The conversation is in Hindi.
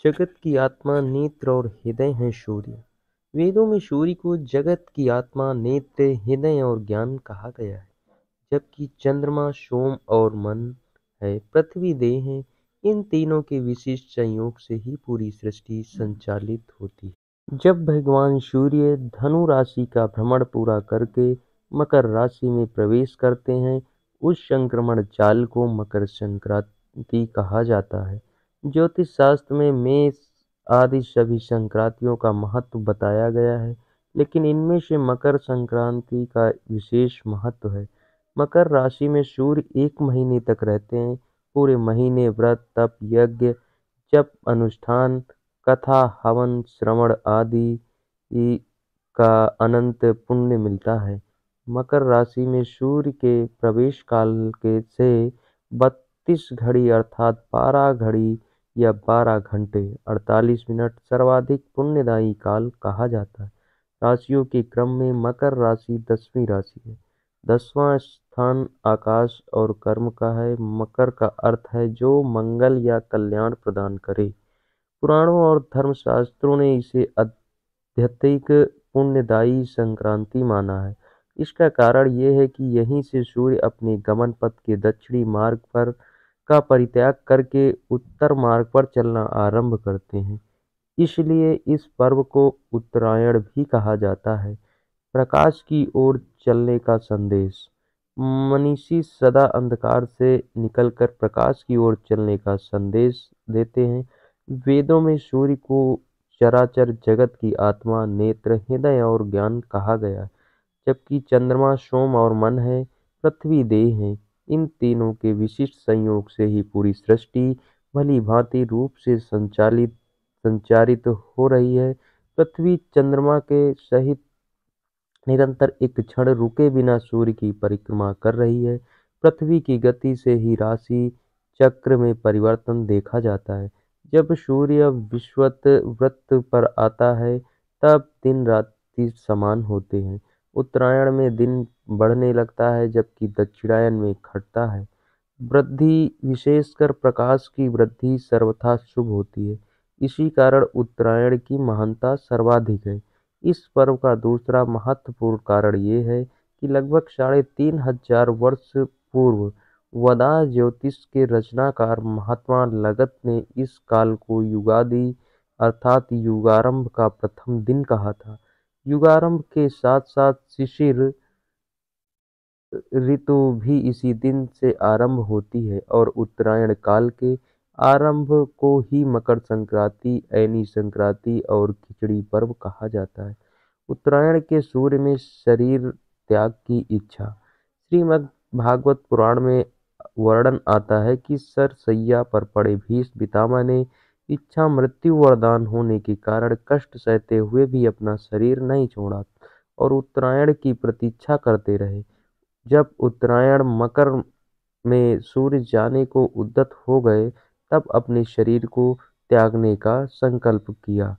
जगत की आत्मा नेत्र और हृदय है सूर्य। वेदों में सूर्य को जगत की आत्मा, नेत्र, हृदय और ज्ञान कहा गया है, जबकि चंद्रमा सोम और मन है, पृथ्वी देह है। इन तीनों के विशिष्ट संयोग से ही पूरी सृष्टि संचालित होती है। जब भगवान सूर्य धनु राशि का भ्रमण पूरा करके मकर राशि में प्रवेश करते हैं, उस संक्रमण चाल को मकर संक्रांति कहा जाता है। ज्योतिष शास्त्र में मेष आदि सभी संक्रांतियों का महत्व बताया गया है, लेकिन इनमें से मकर संक्रांति का विशेष महत्व है। मकर राशि में सूर्य 1 महीने तक रहते हैं। पूरे महीने व्रत, तप, यज्ञ, जप, अनुष्ठान, कथा, हवन, श्रवण आदि का अनंत पुण्य मिलता है। मकर राशि में सूर्य के प्रवेश काल के से 32 घड़ी अर्थात 12 घड़ी या 12 घंटे 48 मिनट सर्वाधिक पुण्यदायी काल कहा जाता है। राशियों के क्रम में मकर राशि 10वीं राशि है। 10वां स्थान आकाश और कर्म का है। मकर का अर्थ है जो मंगल या कल्याण प्रदान करे। पुराणों और धर्मशास्त्रों ने इसे आध्यात्मिक पुण्यदायी संक्रांति माना है। इसका कारण यह है कि यहीं से सूर्य अपने गमन पथ के दक्षिणी मार्ग पर का परित्याग करके उत्तर मार्ग पर चलना आरंभ करते हैं। इसलिए इस पर्व को उत्तरायण भी कहा जाता है। प्रकाश की ओर चलने का संदेश। मनीषी सदा अंधकार से निकलकर प्रकाश की ओर चलने का संदेश देते हैं। वेदों में सूर्य को चराचर जगत की आत्मा, नेत्र, हृदय और ज्ञान कहा गया है, जबकि चंद्रमा सोम और मन है, पृथ्वी देह है। इन तीनों के विशिष्ट संयोग से ही पूरी सृष्टि भली भांति रूप से संचारित हो रही है। पृथ्वी चंद्रमा के सहित निरंतर एक क्षण रुके बिना सूर्य की परिक्रमा कर रही है। पृथ्वी की गति से ही राशि चक्र में परिवर्तन देखा जाता है। जब सूर्य विषुवत वृत्त पर आता है, तब दिन रात्रि समान होते हैं। उत्तरायण में दिन बढ़ने लगता है, जबकि दक्षिणायन में घटता है। वृद्धि, विशेषकर प्रकाश की वृद्धि, सर्वथा शुभ होती है। इसी कारण उत्तरायण की महानता सर्वाधिक है। इस पर्व का दूसरा महत्वपूर्ण कारण ये है कि लगभग 3500 वर्ष पूर्व वदार ज्योतिष के रचनाकार महात्मा लगत ने इस काल को युगादि अर्थात युगारंभ का प्रथम दिन कहा था। युगारंभ के साथ साथ शिशिर ऋतु भी इसी दिन से आरंभ होती है और उत्तरायण काल के आरंभ को ही मकर संक्रांति, ऐनी संक्रांति और खिचड़ी पर्व कहा जाता है। उत्तरायण के सूर्य में शरीर त्याग की इच्छा। श्रीमद् भागवत पुराण में वर्णन आता है कि सरसैया पर पड़े भीष्म पितामह ने इच्छा मृत्यु वरदान होने के कारण कष्ट सहते हुए भी अपना शरीर नहीं छोड़ा और उत्तरायण की प्रतीक्षा करते रहे। जब उत्तरायण मकर में सूर्य जाने को उद्यत हो गए, तब अपने शरीर को त्यागने का संकल्प किया।